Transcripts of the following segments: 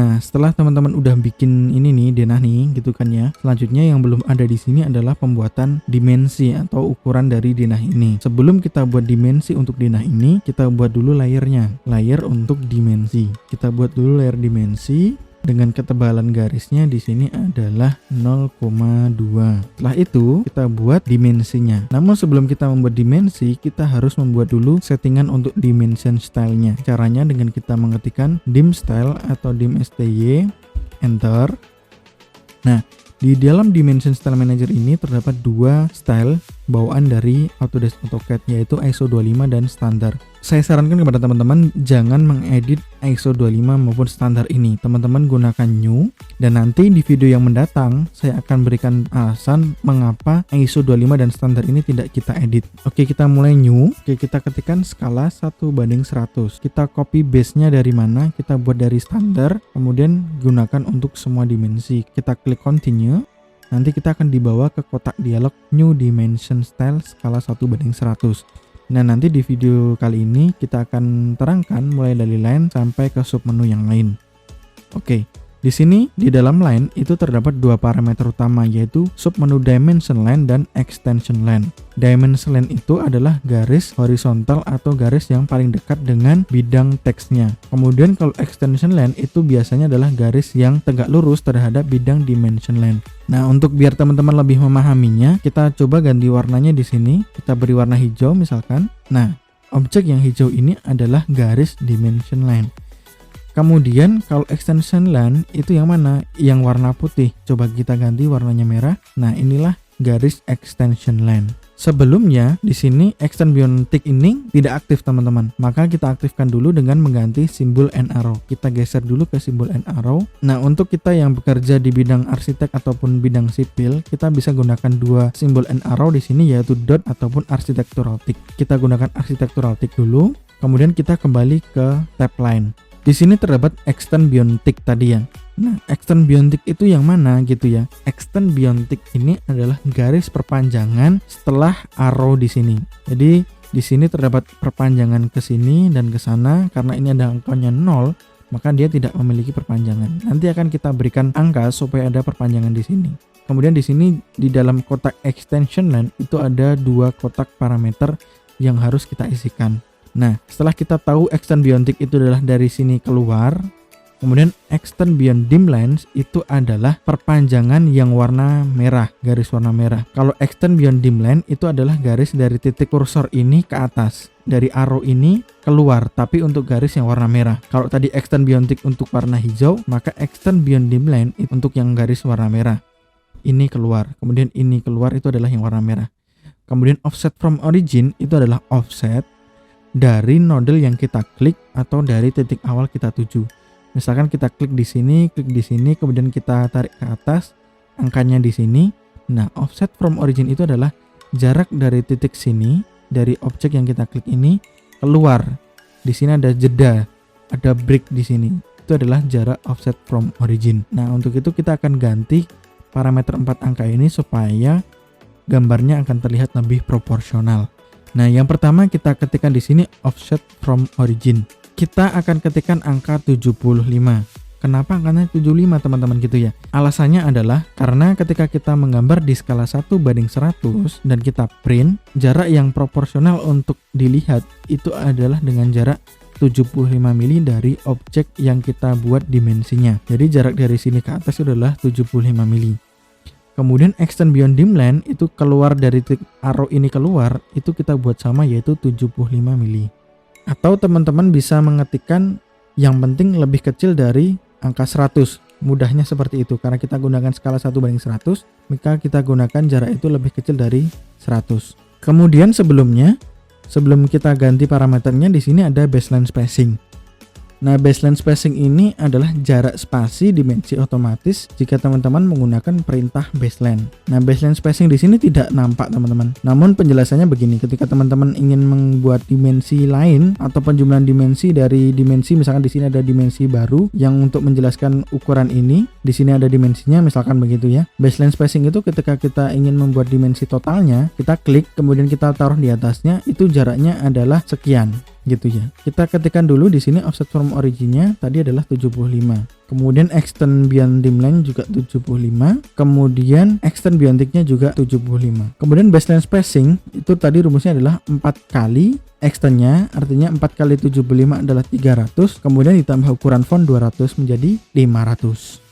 Nah, setelah teman-teman udah bikin ini nih, denah nih, gitu kan ya. Selanjutnya yang belum ada di sini adalah pembuatan dimensi atau ukuran dari denah ini. Sebelum kita buat dimensi untuk denah ini, kita buat dulu layernya. Layer untuk dimensi. Kita buat dulu layer dimensi. Dengan ketebalan garisnya di sini adalah 0,2. Setelah itu kita buat dimensinya. Namun sebelum kita membuat dimensi, kita harus membuat dulu settingan untuk dimension style-nya. Caranya dengan kita mengetikkan dim style atau dim sty, enter. Nah, di dalam Dimension Style Manager ini terdapat dua style bawaan dari Autodesk AutoCAD, yaitu ISO 25 dan standar. Saya sarankan kepada teman-teman jangan mengedit ISO 25 maupun standar ini. Teman-teman gunakan new, dan nanti di video yang mendatang saya akan berikan alasan mengapa ISO 25 dan standar ini tidak kita edit. Oke, kita mulai new. Oke, kita ketikkan skala 1:100. Kita copy base-nya dari mana? Kita buat dari standar, kemudian gunakan untuk semua dimensi. Kita klik continue. Nanti kita akan dibawa ke kotak dialog New Dimension Style skala 1:100. Nah, nanti di video kali ini kita akan terangkan mulai dari line sampai ke submenu yang lain. Oke, di sini di dalam line itu terdapat dua parameter utama, yaitu submenu Dimension Line dan Extension Line. Dimension Line itu adalah garis horizontal atau garis yang paling dekat dengan bidang teksnya. Kemudian kalau Extension Line itu biasanya adalah garis yang tegak lurus terhadap bidang Dimension Line. Nah, untuk biar teman-teman lebih memahaminya, kita coba ganti warnanya di sini. Kita beri warna hijau misalkan. Nah, objek yang hijau ini adalah garis Dimension Line. Kemudian kalau extension line itu yang mana? Yang warna putih. Coba kita ganti warnanya merah. Nah, inilah garis extension line. Sebelumnya di sini extend beyond tick ini tidak aktif teman-teman. Maka kita aktifkan dulu dengan mengganti simbol and arrow. Kita geser dulu ke simbol and arrow. Nah, untuk kita yang bekerja di bidang arsitek ataupun bidang sipil, kita bisa gunakan dua simbol and arrow di sini, yaitu dot ataupun architectural tick. Kita gunakan architectural tick dulu. Kemudian kita kembali ke tab line. Di sini terdapat extend beyond tick tadi ya. Nah, extend beyond tick itu yang mana gitu ya? Extend beyond tick ini adalah garis perpanjangan setelah arrow di sini. Jadi di sini terdapat perpanjangan ke sini dan ke sana. Karena ini ada angkanya 0, maka dia tidak memiliki perpanjangan. Nanti akan kita berikan angka supaya ada perpanjangan di sini. Kemudian di sini di dalam kotak extension line itu ada dua kotak parameter yang harus kita isikan. Nah, setelah kita tahu extend beyond tick itu adalah dari sini keluar, kemudian extend beyond dim lines itu adalah perpanjangan yang warna merah, garis warna merah. Kalau extend beyond dim line itu adalah garis dari titik kursor ini ke atas, dari arrow ini keluar, tapi untuk garis yang warna merah. Kalau tadi extend beyond tick untuk warna hijau, maka extend beyond dim line itu untuk yang garis warna merah. Ini keluar, kemudian ini keluar, itu adalah yang warna merah. Kemudian offset from origin itu adalah offset dari nodel yang kita klik atau dari titik awal kita tuju. Misalkan kita klik di sini, kemudian kita tarik ke atas, angkanya di sini. Nah, offset from origin itu adalah jarak dari titik sini, dari objek yang kita klik ini keluar. Di sini ada jeda, ada break di sini. Itu adalah jarak offset from origin. Nah, untuk itu kita akan ganti parameter 4 angka ini supaya gambarnya akan terlihat lebih proporsional. Nah, yang pertama kita ketikkan di sini offset from origin. Kita akan ketikkan angka 75. Kenapa angkanya 75 teman-teman gitu ya? Alasannya adalah karena ketika kita menggambar di skala 1:100 dan kita print, jarak yang proporsional untuk dilihat itu adalah dengan jarak 75 mili dari objek yang kita buat dimensinya. Jadi jarak dari sini ke atas adalah 75 mili. Kemudian extend beyond dim line itu keluar dari titik arrow ini keluar, itu kita buat sama, yaitu 75 mili. Atau teman-teman bisa mengetikkan yang penting lebih kecil dari angka 100. Mudahnya seperti itu, karena kita gunakan skala 1:100, maka kita gunakan jarak itu lebih kecil dari 100. Kemudian sebelum kita ganti parameternya, di sini ada baseline spacing. Nah, baseline spacing ini adalah jarak spasi dimensi otomatis jika teman-teman menggunakan perintah baseline. Nah, baseline spacing di sini tidak nampak teman-teman. Namun penjelasannya begini, ketika teman-teman ingin membuat dimensi lain atau penjumlahan dimensi dari dimensi, misalkan di sini ada dimensi baru yang untuk menjelaskan ukuran ini, di sini ada dimensinya, misalkan begitu ya. Baseline spacing itu ketika kita ingin membuat dimensi totalnya, kita klik kemudian kita taruh di atasnya, itu jaraknya adalah sekian. gitu ya. Kita ketikkan dulu di sini offset from originnya tadi adalah 75. Kemudian extend beyond dimline juga 75. Kemudian extend beyondiknya juga 75. Kemudian baseline spacing itu tadi rumusnya adalah 4 kali extendnya, artinya 4 kali 75 adalah 300. Kemudian ditambah ukuran font 200 menjadi 500.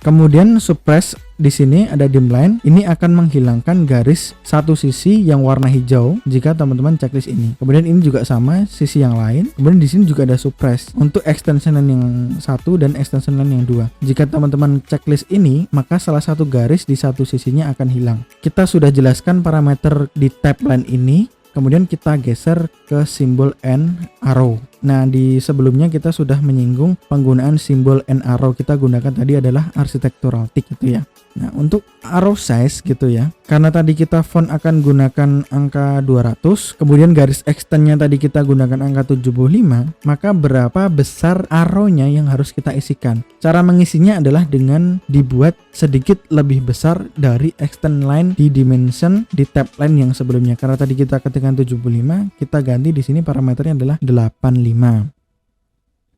Kemudian suppress di sini ada dimline, ini akan menghilangkan garis satu sisi yang warna hijau jika teman-teman checklist ini. Kemudian ini juga sama sisi yang lain. Kemudian di sini juga ada suppress untuk extension line yang satu dan extension line yang dua. Jika teman-teman checklist ini, maka salah satu garis di satu sisinya akan hilang. Kita sudah jelaskan parameter di tab line ini. Kemudian kita geser ke simbol and arrow. Nah, di sebelumnya kita sudah menyinggung penggunaan simbol and arrow. Kita gunakan tadi adalah architectural tick gitu ya. Nah, untuk arrow size gitu ya. Karena tadi kita font akan gunakan angka 200, kemudian garis extendnya tadi kita gunakan angka 75, maka berapa besar arrow-nya yang harus kita isikan? Cara mengisinya adalah dengan dibuat sedikit lebih besar dari extend line di dimension di tab line yang sebelumnya. Karena tadi kita ketikkan 75, kita ganti di sini parameternya adalah 85.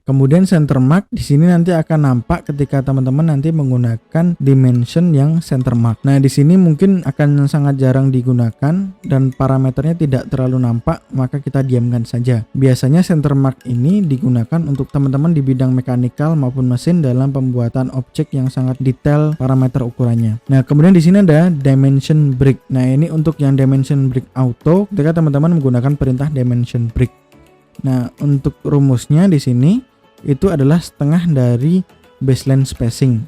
Kemudian center mark di sini nanti akan nampak ketika teman-teman nanti menggunakan dimension yang center mark. Nah, di sini mungkin akan sangat jarang digunakan dan parameternya tidak terlalu nampak, maka kita diamkan saja. Biasanya center mark ini digunakan untuk teman-teman di bidang mekanikal maupun mesin dalam pembuatan objek yang sangat detail parameter ukurannya. Nah, kemudian di sini ada dimension break. Nah, ini untuk yang dimension break auto ketika teman-teman menggunakan perintah dimension break. Nah, untuk rumusnya di sini itu adalah setengah dari baseline spacing.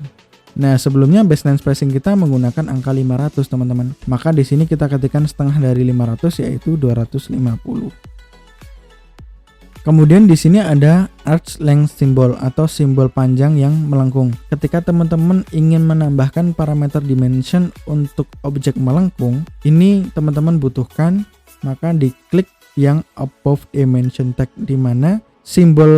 Nah, sebelumnya baseline spacing kita menggunakan angka 500, teman-teman. Maka di sini kita ketikkan setengah dari 500 yaitu 250. Kemudian di sini ada arch length symbol atau simbol panjang yang melengkung. Ketika teman-teman ingin menambahkan parameter dimension untuk objek melengkung, ini teman-teman butuhkan, maka diklik yang above dimension tag, di mana simbol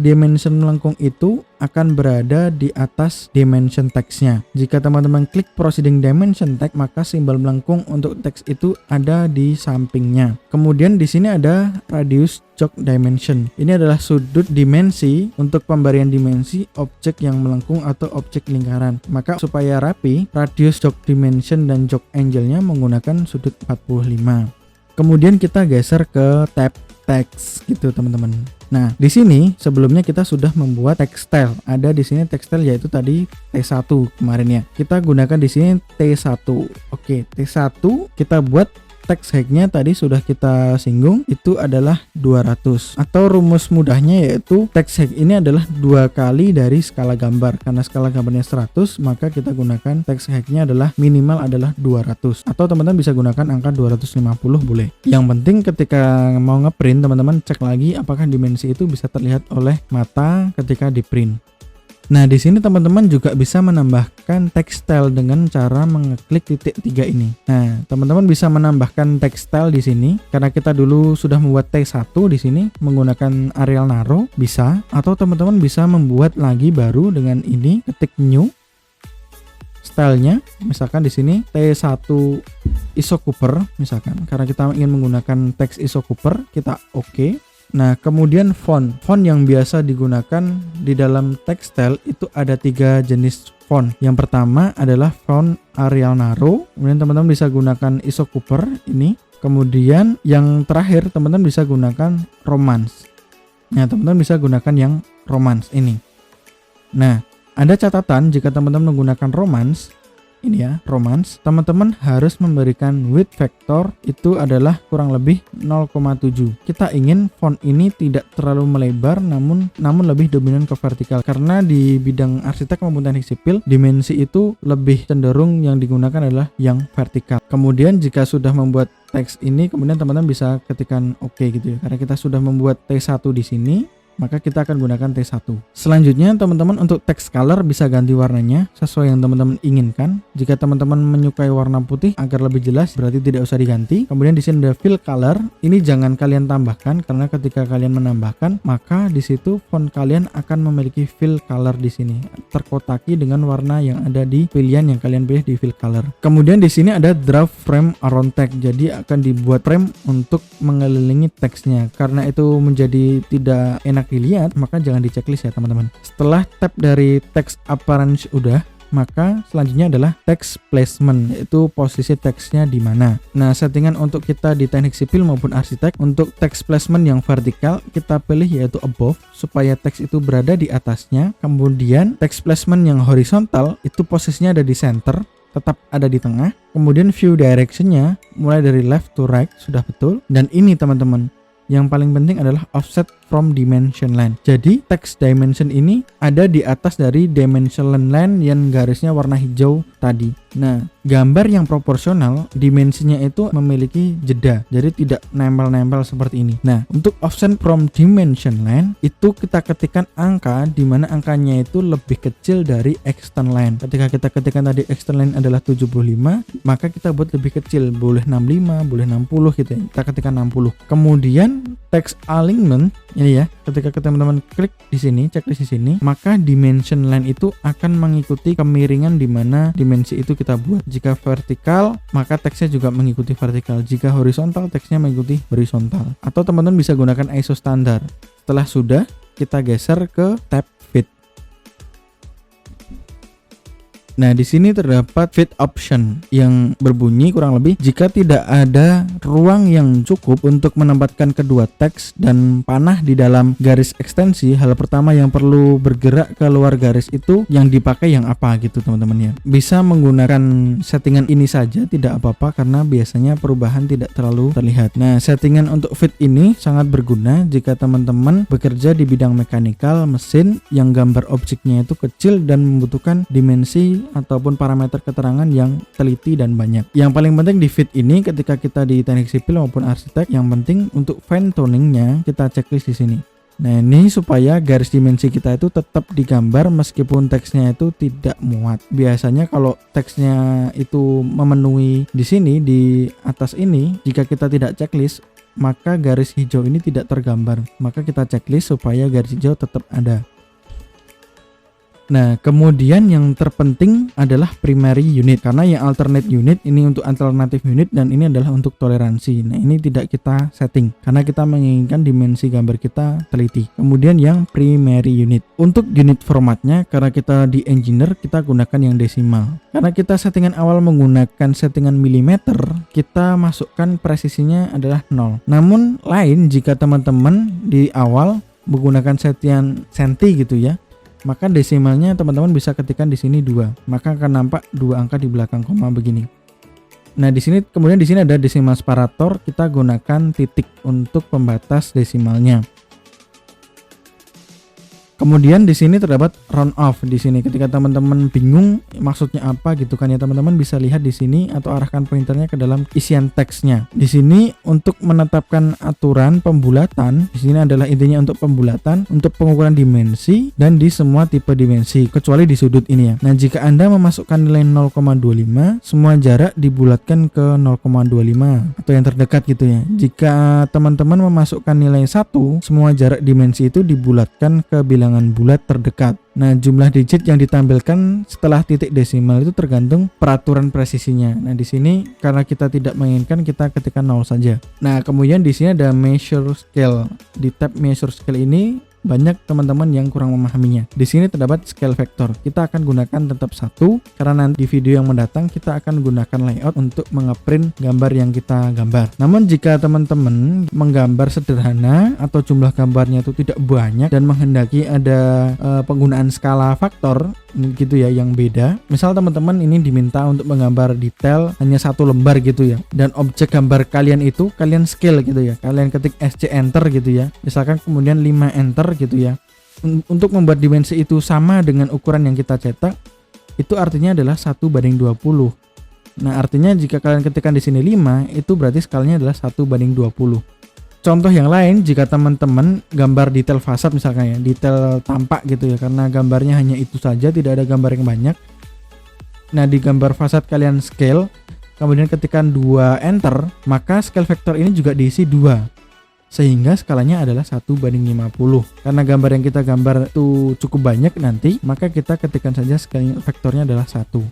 dimension melengkung itu akan berada di atas dimension text-nya. Jika teman-teman klik proceeding dimension tag, maka simbol melengkung untuk teks itu ada di sampingnya. Kemudian di sini ada radius jog dimension. Ini adalah sudut dimensi untuk pemberian dimensi objek yang melengkung atau objek lingkaran. Maka supaya rapi, radius jog dimension dan jog angle-nya menggunakan sudut 45. Kemudian kita geser ke tab text gitu, teman-teman. Nah, di sini sebelumnya kita sudah membuat text style. Ada di sini text style yaitu tadi T1 kemarin ya. Kita gunakan di sini T1. Oke, T1 kita buat text height-nya tadi sudah kita singgung, itu adalah 200. Atau rumus mudahnya yaitu text height ini adalah 2 kali dari skala gambar. Karena skala gambarnya 100, maka kita gunakan text height-nya adalah minimal adalah 200. Atau teman-teman bisa gunakan angka 250 boleh. Yang penting ketika mau ngeprint, teman-teman cek lagi apakah dimensi itu bisa terlihat oleh mata ketika di print. Nah, di sini teman-teman juga bisa menambahkan text style dengan cara mengeklik titik 3 ini. Nah, teman-teman bisa menambahkan text style di sini karena kita dulu sudah membuat T1 di sini menggunakan Arial Narrow, bisa, atau teman-teman bisa membuat lagi baru dengan ini, ketik new stylenya, misalkan di sini T1 ISO Cooper misalkan. Karena kita ingin menggunakan teks ISO Cooper, kita oke. Nah, kemudian font yang biasa digunakan di dalam text style itu ada 3 jenis font. Yang pertama adalah font Arial Narrow, kemudian teman-teman bisa gunakan ISO Cooper ini. Kemudian yang terakhir teman-teman bisa gunakan Romance. Nah, teman-teman bisa gunakan yang Romance ini. Nah, ada catatan jika teman-teman menggunakan Romance, ini ya, Romance, teman-teman harus memberikan width vector itu adalah kurang lebih 0,7. Kita ingin font ini tidak terlalu melebar namun lebih dominan ke vertikal, karena di bidang arsitek maupun teknik sipil dimensi itu lebih cenderung yang digunakan adalah yang vertikal. Kemudian jika sudah membuat teks ini, kemudian teman-teman bisa ketikkan oke gitu ya, karena kita sudah membuat T1 di sini. maka kita akan gunakan T1. Selanjutnya teman-teman untuk text color bisa ganti warnanya sesuai yang teman-teman inginkan. Jika teman-teman menyukai warna putih agar lebih jelas berarti tidak usah diganti. Kemudian di sini ada fill color. Ini jangan kalian tambahkan karena ketika kalian menambahkan maka di situ font kalian akan memiliki fill color di sini terkotaki dengan warna yang ada di pilihan yang kalian pilih di fill color. Kemudian di sini ada draft frame around text. Jadi akan dibuat frame untuk mengelilingi teksnya. Karena itu menjadi tidak enak dilihat, maka jangan di checklist ya teman-teman. Setelah tab dari text appearance udah, maka selanjutnya adalah text placement, yaitu posisi teksnya di mana. Nah, settingan untuk kita di teknik sipil maupun arsitek untuk text placement yang vertikal kita pilih yaitu above supaya teks itu berada di atasnya. Kemudian text placement yang horizontal itu posisinya ada di center, tetap ada di tengah. Kemudian view directionnya mulai dari left to right sudah betul. Dan ini teman-teman, yang paling penting adalah offset from dimension line. Jadi text dimension ini ada di atas dari dimension line yang garisnya warna hijau tadi. Nah, gambar yang proporsional dimensinya itu memiliki jeda, jadi tidak nempel-nempel seperti ini. Nah, untuk offset from dimension line itu kita ketikkan angka di mana angkanya itu lebih kecil dari extend line. Ketika kita ketikkan tadi extend line adalah 75, maka kita buat lebih kecil, boleh 65, boleh 60 gitu ya. Kita ketikkan 60. Kemudian text alignment ini ya, ketika teman-teman klik di sini, checklist di sini, maka dimension line itu akan mengikuti kemiringan di mana dimensi itu kita buat. Jika vertikal, maka teksnya juga mengikuti vertikal. Jika horizontal, teksnya mengikuti horizontal. Atau teman-teman bisa gunakan ISO standar. Setelah sudah, kita geser ke tab fit. Nah, di sini terdapat fit option yang berbunyi kurang lebih jika tidak ada ruang yang cukup untuk menempatkan kedua teks dan panah di dalam garis ekstensi, hal pertama yang perlu bergerak keluar garis itu yang dipakai yang apa gitu teman-teman ya. Bisa menggunakan settingan ini saja tidak apa-apa karena biasanya perubahan tidak terlalu terlihat. Nah, settingan untuk fit ini sangat berguna jika teman-teman bekerja di bidang mekanikal mesin yang gambar objeknya itu kecil dan membutuhkan dimensi ataupun parameter keterangan yang teliti dan banyak. Yang paling penting di fit ini ketika kita di teknik sipil maupun arsitek, yang penting untuk fine tuningnya kita checklist di sini. Nah, ini supaya garis dimensi kita itu tetap digambar meskipun teksnya itu tidak muat. Biasanya kalau teksnya itu memenuhi di sini di atas ini, jika kita tidak checklist maka garis hijau ini tidak tergambar. Maka kita checklist supaya garis hijau tetap ada. Nah, kemudian yang terpenting adalah primary unit, karena yang alternate unit ini untuk alternatif unit dan ini adalah untuk toleransi. Nah, ini tidak kita setting karena kita menginginkan dimensi gambar kita teliti. Kemudian yang primary unit, untuk unit formatnya karena kita di engineer kita gunakan yang desimal. Karena kita settingan awal menggunakan settingan milimeter, kita masukkan presisinya adalah 0. Namun lain jika teman-teman di awal menggunakan settingan senti gitu ya, maka desimalnya teman-teman bisa ketikkan di sini 2, maka akan nampak 2 angka di belakang koma begini. Nah, di sini kemudian di sini ada desimal separator, kita gunakan titik untuk pembatas desimalnya. Kemudian di sini terdapat round off di sini. Ketika teman-teman bingung maksudnya apa gitu kan ya, teman-teman bisa lihat di sini atau arahkan pointernya ke dalam isian teksnya. Di sini untuk menetapkan aturan pembulatan, di sini adalah intinya untuk pembulatan, untuk pengukuran dimensi dan di semua tipe dimensi kecuali di sudut ini ya. Nah, jika Anda memasukkan nilai 0,25, semua jarak dibulatkan ke 0,25 atau yang terdekat gitu ya. Jika teman-teman memasukkan nilai 1, semua jarak dimensi itu dibulatkan ke bilangan bulat terdekat. Nah, jumlah digit yang ditampilkan setelah titik desimal itu tergantung peraturan presisinya. Nah, di sini karena kita tidak menginginkan, kita ketikkan 0 saja. Nah, kemudian di sini ada measure scale. Di tab measure scale ini banyak teman-teman yang kurang memahaminya. Di sini terdapat scale vector. Kita akan gunakan tetap 1 karena nanti di video yang mendatang kita akan gunakan layout untuk mengeprint gambar yang kita gambar. Namun jika teman-teman menggambar sederhana atau jumlah gambarnya itu tidak banyak dan menghendaki ada penggunaan skala faktor gitu ya yang beda. Misal teman-teman ini diminta untuk menggambar detail hanya 1 lembar gitu ya. Dan objek gambar kalian itu kalian scale gitu ya. Kalian ketik SC enter gitu ya. Misalkan kemudian 5 enter gitu ya. Untuk membuat dimensi itu sama dengan ukuran yang kita cetak, itu artinya adalah 1:20. Nah, artinya jika kalian ketikkan di sini 5, itu berarti skalanya adalah 1:20. Contoh yang lain, jika teman-teman gambar detail fasad misalkan ya, detail tampak gitu ya, karena gambarnya hanya itu saja, tidak ada gambar yang banyak. Nah, di gambar fasad kalian scale, kemudian ketikkan 2 enter, maka scale vektor ini juga diisi 2. Sehingga skalanya adalah 1:50. Karena gambar yang kita gambar itu cukup banyak nanti, maka kita ketikkan saja scale vektornya adalah 1.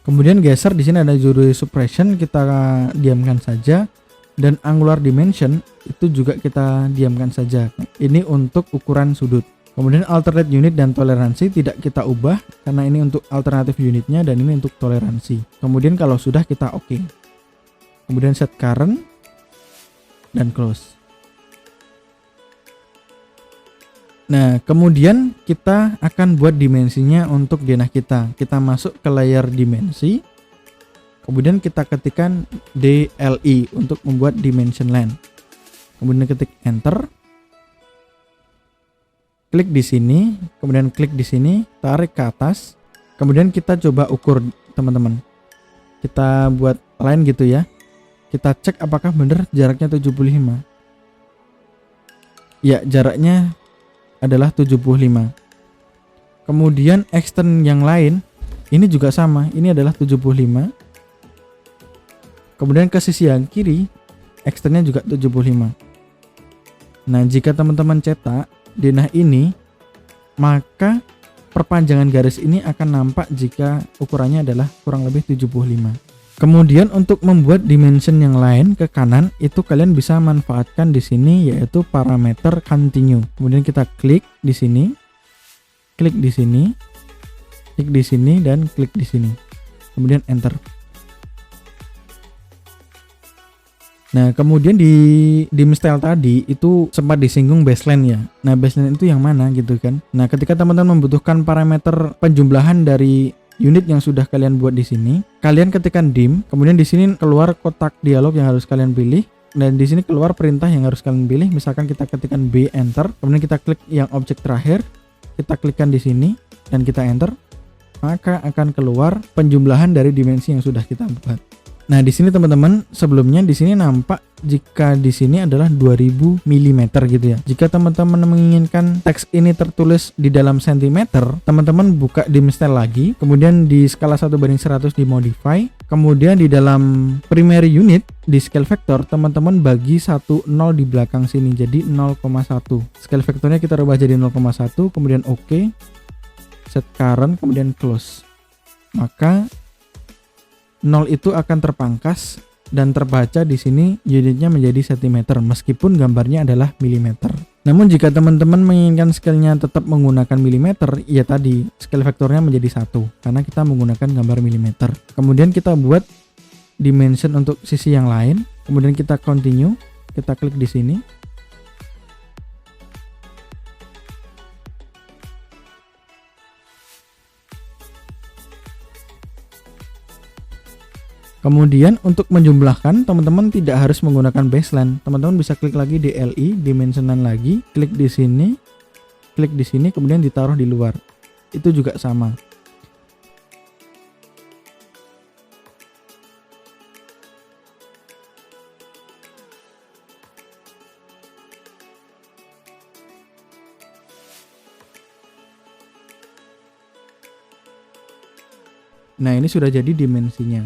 Kemudian geser, di sini ada Jury suppression, kita diamkan saja. Dan angular dimension itu juga kita diamkan saja. Ini untuk ukuran sudut. Kemudian alternate unit dan toleransi tidak kita ubah karena ini untuk alternatif unitnya dan ini untuk toleransi. Kemudian kalau sudah kita oke. Kemudian set current dan close. Nah, kemudian kita akan buat dimensinya untuk denah kita. Kita masuk ke layer dimensi. Kemudian kita ketikkan DLI untuk membuat dimension length. Kemudian ketik enter. Klik di sini, kemudian klik di sini, tarik ke atas. Kemudian kita coba ukur, teman-teman. Kita buat line gitu ya. Kita cek apakah benar jaraknya 75. Ya, jaraknya adalah 75. Kemudian extend yang lain, ini juga sama. Ini adalah 75. Kemudian ke sisi yang kiri, extendnya juga 75. Nah, jika teman-teman cetak denah ini, maka perpanjangan garis ini akan nampak jika ukurannya adalah kurang lebih 75. Kemudian untuk membuat dimension yang lain ke kanan, itu kalian bisa manfaatkan di sini, yaitu parameter continue. Kemudian kita klik di sini, klik di sini, klik di sini, dan klik di sini. Kemudian enter. Nah, kemudian di style tadi itu sempat disinggung baseline ya. Nah, baseline itu yang mana gitu kan. Nah, ketika teman-teman membutuhkan parameter penjumlahan dari unit yang sudah kalian buat di sini, kalian ketikkan dim, kemudian di sini keluar kotak dialog yang harus kalian pilih, dan di sini keluar perintah yang harus kalian pilih. Misalkan kita ketikkan B enter, kemudian kita klik yang objek terakhir, kita klikkan di sini dan kita enter, maka akan keluar penjumlahan dari dimensi yang sudah kita buat. Nah, di sini teman-teman, sebelumnya di sini nampak jika di sini adalah 2000 mm gitu ya. Jika teman-teman menginginkan teks ini tertulis di dalam sentimeter, teman-teman buka dim style lagi, kemudian di skala 1:100 dimodify, kemudian di dalam primary unit di scale vector teman-teman bagi 1 0 di belakang sini jadi 0,1. Scale vectornya kita rubah jadi 0,1, kemudian oke. Set current, kemudian close. Maka 0 itu akan terpangkas dan terbaca di sini unitnya menjadi cm meskipun gambarnya adalah milimeter. Namun jika teman-teman menginginkan scale-nya tetap menggunakan milimeter, ya tadi scale vektornya menjadi 1 karena kita menggunakan gambar milimeter. Kemudian kita buat dimension untuk sisi yang lain, kemudian kita continue, kita klik di sini. Kemudian untuk menjumlahkan, teman-teman tidak harus menggunakan baseline. Teman-teman bisa klik lagi DLI, dimensionan lagi, klik di sini, kemudian ditaruh di luar. Itu juga sama. Nah, ini sudah jadi dimensinya.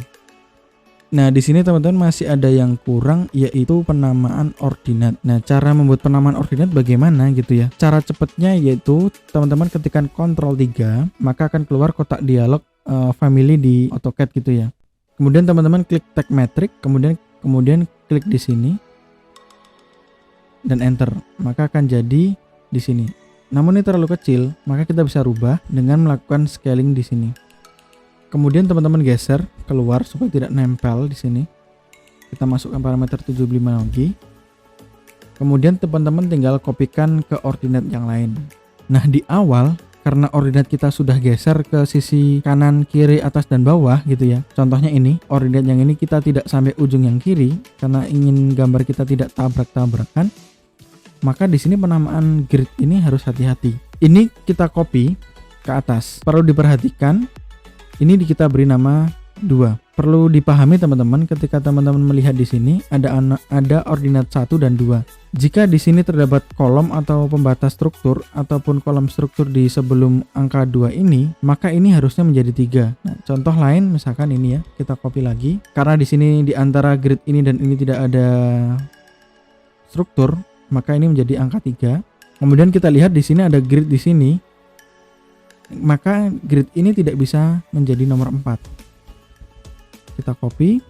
Nah, di sini teman-teman masih ada yang kurang, yaitu penamaan ordinat. Nah, cara membuat penamaan ordinat bagaimana gitu ya. Cara cepatnya yaitu teman-teman ketikkan Ctrl 3, maka akan keluar kotak dialog family di AutoCAD gitu ya. Kemudian teman-teman klik tag metric, kemudian klik di sini dan enter. Maka akan jadi di sini. Namun ini terlalu kecil, maka kita bisa rubah dengan melakukan scaling di sini. Kemudian teman-teman geser keluar supaya tidak nempel di sini. Kita masukkan parameter 75 lagi. Kemudian teman-teman tinggal kopikan ke ordinat yang lain. Nah, di awal karena ordinat kita sudah geser ke sisi kanan, kiri, atas dan bawah gitu ya. Contohnya ini, ordinat yang ini kita tidak sampai ujung yang kiri karena ingin gambar kita tidak tabrak-tabrakan. Maka di sini penamaan grid ini harus hati-hati. Ini kita copy ke atas. Perlu diperhatikan, ini kita beri nama 2. Perlu dipahami teman-teman, ketika teman-teman melihat di sini ada ordinat 1 dan 2. Jika di sini terdapat kolom atau pembatas struktur ataupun kolom struktur di sebelum angka 2 ini, maka ini harusnya menjadi 3. Nah, contoh lain misalkan ini ya, kita copy lagi. Karena di sini di antara grid ini dan ini tidak ada struktur, maka ini menjadi angka 3. Kemudian kita lihat di sini ada grid di sini, maka grid ini tidak bisa menjadi nomor 4. Kita copy.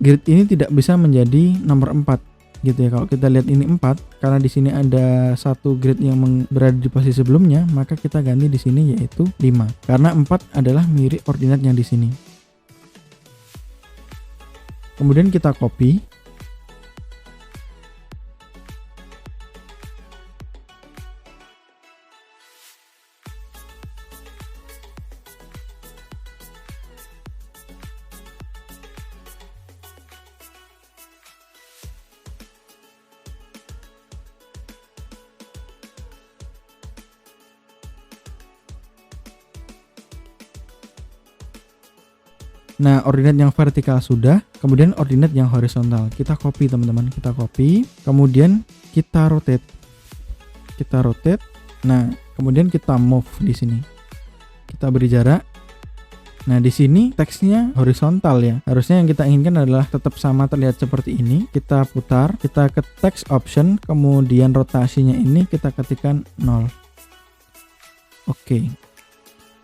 Grid ini tidak bisa menjadi nomor 4 gitu ya. Kalau kita lihat ini 4, karena di sini ada satu grid yang berada di posisi sebelumnya, maka kita ganti di sini yaitu 5. Karena 4 adalah mirip ordinat yang di sini. Kemudian kita copy. Nah, ordinat yang vertikal sudah, kemudian ordinat yang horizontal. Kita copy teman-teman, kita copy, kemudian kita rotate. Kita rotate. Nah, kemudian kita move di sini. Kita beri jarak. Nah, di sini teksnya horizontal ya. Harusnya yang kita inginkan adalah tetap sama terlihat seperti ini. Kita putar, kita ke text option, kemudian rotasinya ini kita ketikkan 0. Oke.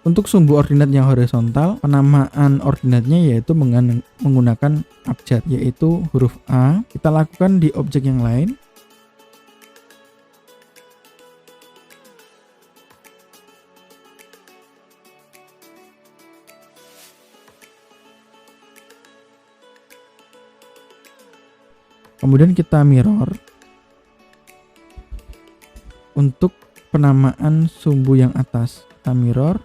Untuk sumbu ordinat yang horizontal, penamaan ordinatnya yaitu menggunakan abjad, yaitu huruf A. Kita lakukan di objek yang lain. Kemudian kita mirror. Untuk penamaan sumbu yang atas, kita mirror.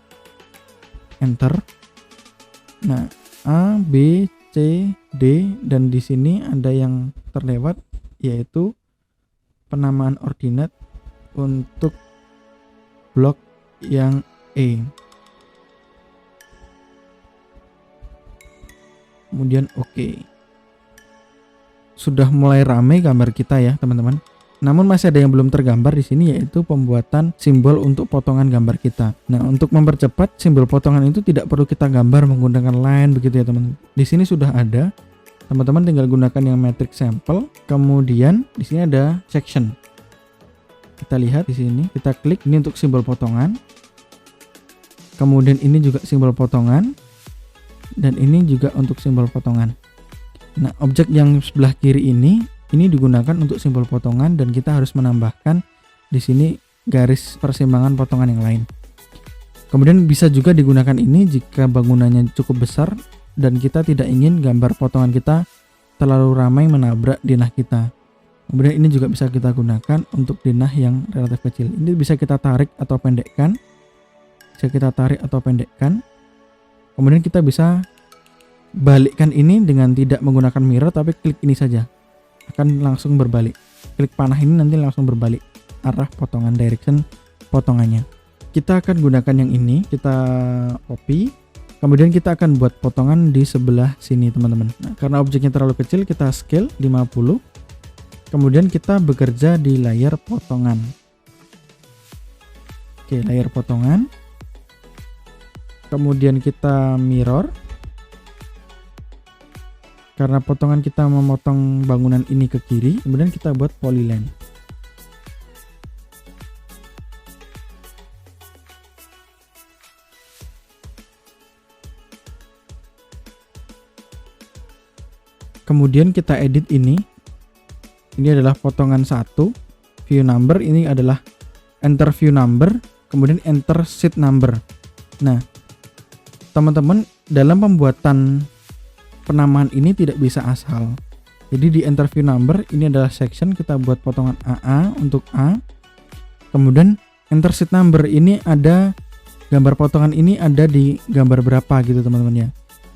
Enter. Nah, A, B, C, D, dan di sini ada yang terlewat yaitu penamaan ordinat untuk blok yang E. Kemudian oke. Sudah mulai ramai gambar kita ya, teman-teman. Namun masih ada yang belum tergambar di sini, yaitu pembuatan simbol untuk potongan gambar kita. Nah, untuk mempercepat simbol potongan itu tidak perlu kita gambar menggunakan line begitu ya, teman-teman. Di sini sudah ada. Teman-teman tinggal gunakan yang matrix sample. Kemudian di sini ada section. Kita lihat di sini, kita klik ini untuk simbol potongan. Kemudian ini juga simbol potongan. Dan ini juga untuk simbol potongan. Nah, objek yang sebelah kiri ini digunakan untuk simbol potongan dan kita harus menambahkan di sini garis persimpangan potongan yang lain. Kemudian bisa juga digunakan ini jika bangunannya cukup besar dan kita tidak ingin gambar potongan kita terlalu ramai menabrak denah kita. Kemudian ini juga bisa kita gunakan untuk denah yang relatif kecil. Ini bisa kita tarik atau pendekkan. Bisa kita tarik atau pendekkan. Kemudian kita bisa balikkan ini dengan tidak menggunakan mirror, tapi klik ini saja. Akan langsung berbalik. Klik panah ini nanti langsung berbalik arah potongan, direction potongannya. Kita akan gunakan yang ini, kita copy. Kemudian kita akan buat potongan di sebelah sini, teman-teman. Nah, karena objeknya terlalu kecil, kita scale 50. Kemudian kita bekerja di layar potongan. Oke, layar potongan. Kemudian kita mirror. Karena potongan kita memotong bangunan ini ke kiri, kemudian kita buat polyline. Kemudian kita edit ini. Ini adalah potongan 1, view number, ini adalah enter view number, kemudian enter sheet number. Nah, teman-teman, dalam pembuatan penamaan ini tidak bisa asal. Jadi di enter view number ini adalah section, kita buat potongan AA untuk A. Kemudian enter sheet number, ini ada gambar potongan ini ada di gambar berapa gitu teman-teman ya.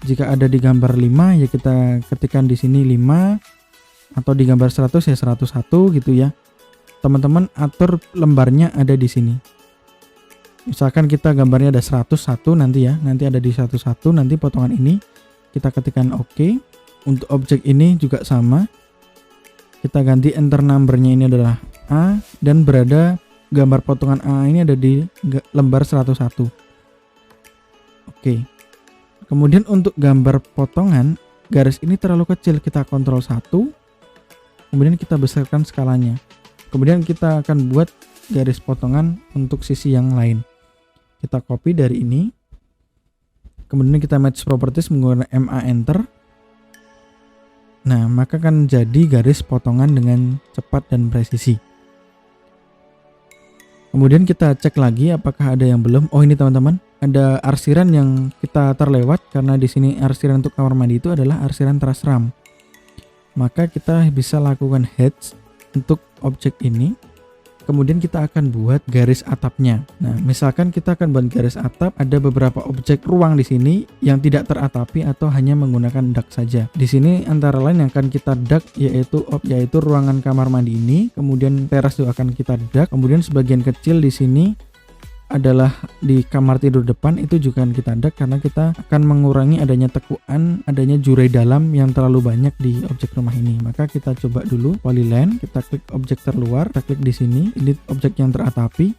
Jika ada di gambar 5 ya kita ketikkan di sini 5, atau di gambar 100 ya 101 gitu ya. Teman-teman atur lembarnya ada di sini. Misalkan kita gambarnya ada 101 nanti ya, nanti ada di 101, nanti potongan ini kita ketikkan oke. Untuk objek ini juga sama, kita ganti enter numbernya ini adalah A, dan berada gambar potongan A ini ada di lembar 101. Oke. Kemudian untuk gambar potongan, garis ini terlalu kecil, kita Ctrl 1, kemudian kita besarkan skalanya. Kemudian kita akan buat garis potongan untuk sisi yang lain. Kita copy dari ini, kemudian kita match properties menggunakan MA enter. Nah, maka akan jadi garis potongan dengan cepat dan presisi. Kemudian kita cek lagi apakah ada yang belum. Oh, ini teman-teman, ada arsiran yang kita terlewat karena di sini arsiran untuk kamar mandi itu adalah arsiran teras RAM. Maka kita bisa lakukan heads untuk objek ini. Kemudian kita akan buat garis atapnya. Nah, misalkan kita akan buat garis atap, ada beberapa objek ruang di sini yang tidak teratapi atau hanya menggunakan dak saja. Di sini antara lain yang akan kita dak yaitu ruangan kamar mandi ini, kemudian teras juga akan kita dak, kemudian sebagian kecil di sini adalah di kamar tidur depan itu juga akan kita dak karena kita akan mengurangi adanya tekuan, adanya jurai dalam yang terlalu banyak di objek rumah ini. Maka kita coba dulu polyline, kita klik objek terluar, kita klik di sini, ini objek yang teratapi.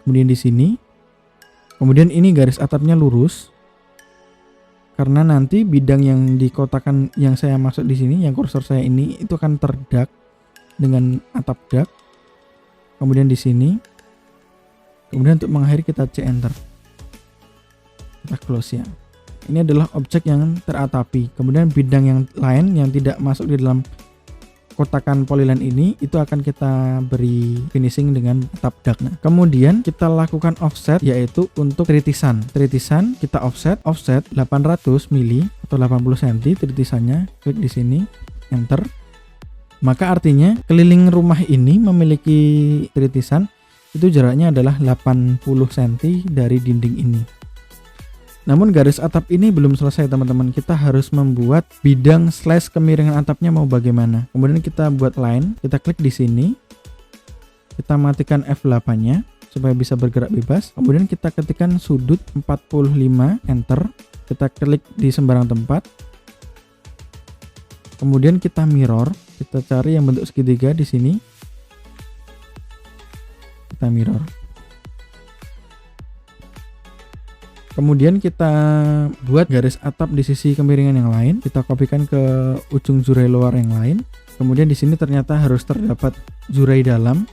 Kemudian di sini, kemudian ini garis atapnya lurus. Karena nanti bidang yang dikotakan yang saya maksud di sini, yang kursor saya ini itu akan terdak dengan atap dak. Kemudian di sini, kemudian untuk mengakhiri kita C enter, kita close ya. Ini adalah objek yang teratapi. Kemudian bidang yang lain yang tidak masuk di dalam kotakan polyline ini itu akan kita beri finishing dengan atap dak. Nah, kemudian kita lakukan offset yaitu untuk tritisan. Tritisan kita offset 800 mili atau 80 cm tritisannya. Klik di sini, enter. Maka artinya keliling rumah ini memiliki tritisan itu jaraknya adalah 80 cm dari dinding ini. Namun garis atap ini belum selesai teman-teman, kita harus membuat bidang slash kemiringan atapnya mau bagaimana. Kemudian kita buat line, kita klik di sini, kita matikan F8-nya supaya bisa bergerak bebas. Kemudian kita ketikkan sudut 45, enter, kita klik di sembarang tempat. Kemudian kita mirror, kita cari yang bentuk segitiga di sini. Kita mirror. Kemudian kita buat garis atap di sisi kemiringan yang lain. Kita kopikan ke ujung jurai luar yang lain. Kemudian di sini ternyata harus terdapat jurai dalam.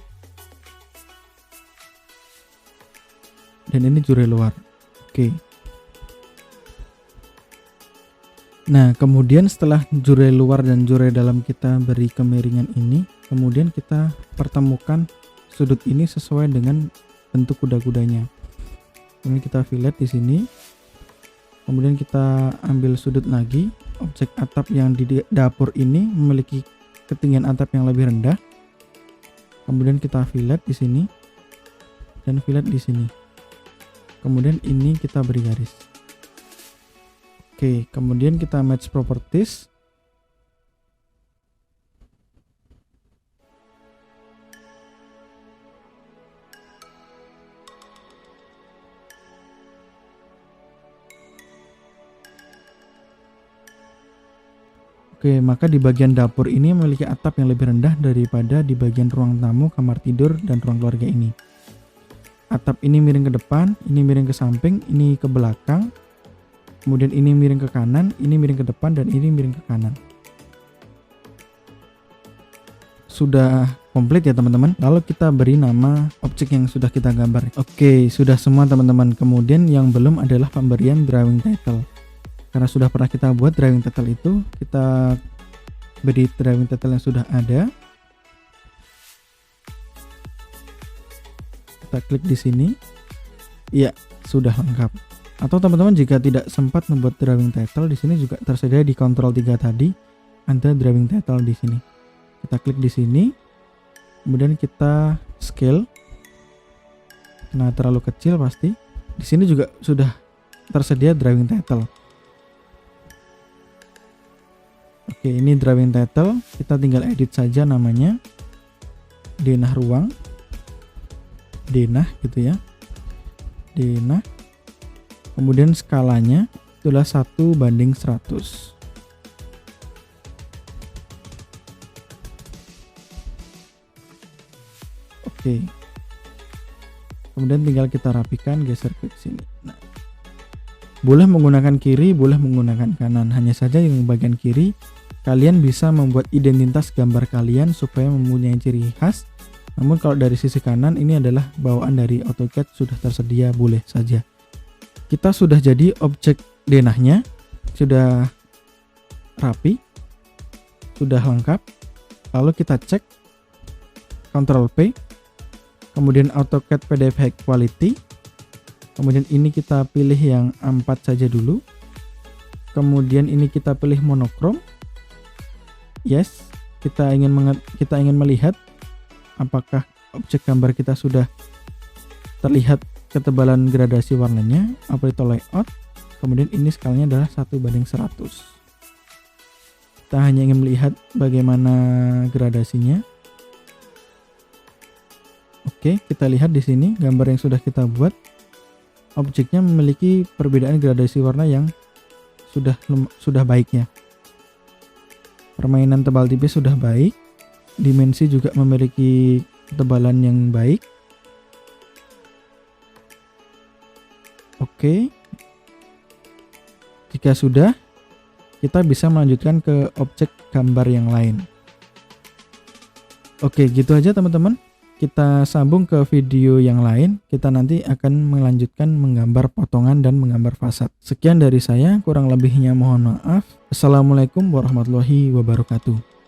Dan ini jurai luar. Oke. Nah, kemudian setelah jurai luar dan jurai dalam kita beri kemiringan ini, kemudian kita pertemukan sudut ini sesuai dengan bentuk kuda-kudanya. Kemudian kita fillet di sini. Kemudian kita ambil sudut lagi. Objek atap yang di dapur ini memiliki ketinggian atap yang lebih rendah. Kemudian kita fillet di sini dan fillet di sini. Kemudian ini kita beri garis. Oke, kemudian kita match properties. Oke, maka di bagian dapur ini memiliki atap yang lebih rendah daripada di bagian ruang tamu, kamar tidur, dan ruang keluarga ini. Atap ini miring ke depan, ini miring ke samping, ini ke belakang. Kemudian ini miring ke kanan, ini miring ke depan, dan ini miring ke kanan. Sudah komplit ya teman-teman. Lalu kita beri nama objek yang sudah kita gambar. Oke, sudah semua teman-teman. Kemudian yang belum adalah pemberian drawing title. Karena sudah pernah kita buat drawing title itu, kita beri drawing title yang sudah ada. Kita klik di sini. Iya, sudah lengkap. Atau teman-teman jika tidak sempat membuat drawing title, di sini juga tersedia di Ctrl 3 tadi ada drawing title di sini. Kita klik di sini, kemudian kita scale. Nah, terlalu kecil pasti. Di sini juga sudah tersedia drawing title. Oke, ini drawing title. Kita tinggal edit saja namanya. Denah ruang. denah gitu ya. Denah. Kemudian skalanya itulah 1:100. Oke. Kemudian tinggal kita rapikan, geser ke sini. Nah, boleh menggunakan kiri, boleh menggunakan kanan. Hanya saja yang bagian kiri kalian bisa membuat identitas gambar kalian supaya mempunyai ciri khas. Namun kalau dari sisi kanan ini adalah bawaan dari AutoCAD sudah tersedia, boleh saja. Kita sudah jadi objek denahnya, sudah rapi, sudah lengkap. Lalu kita cek Ctrl P, kemudian AutoCAD PDF High Quality. Kemudian ini kita pilih yang A4 saja dulu. Kemudian ini kita pilih monokrom. Yes, kita ingin melihat apakah objek gambar kita sudah terlihat ketebalan gradasi warnanya. Apa itu layout? Kemudian ini skalanya adalah 1:100. Kita hanya ingin melihat bagaimana gradasinya. Oke, kita lihat di sini gambar yang sudah kita buat. Objeknya memiliki perbedaan gradasi warna yang sudah baik ya. Permainan tebal tipis sudah baik. Dimensi juga memiliki ketebalan yang baik. Oke. Jika sudah, kita bisa melanjutkan ke objek gambar yang lain. Oke, gitu aja teman-teman. Kita sambung ke video yang lain. Kita nanti akan melanjutkan menggambar potongan dan menggambar fasad. Sekian dari saya, kurang lebihnya mohon maaf. Assalamualaikum warahmatullahi wabarakatuh.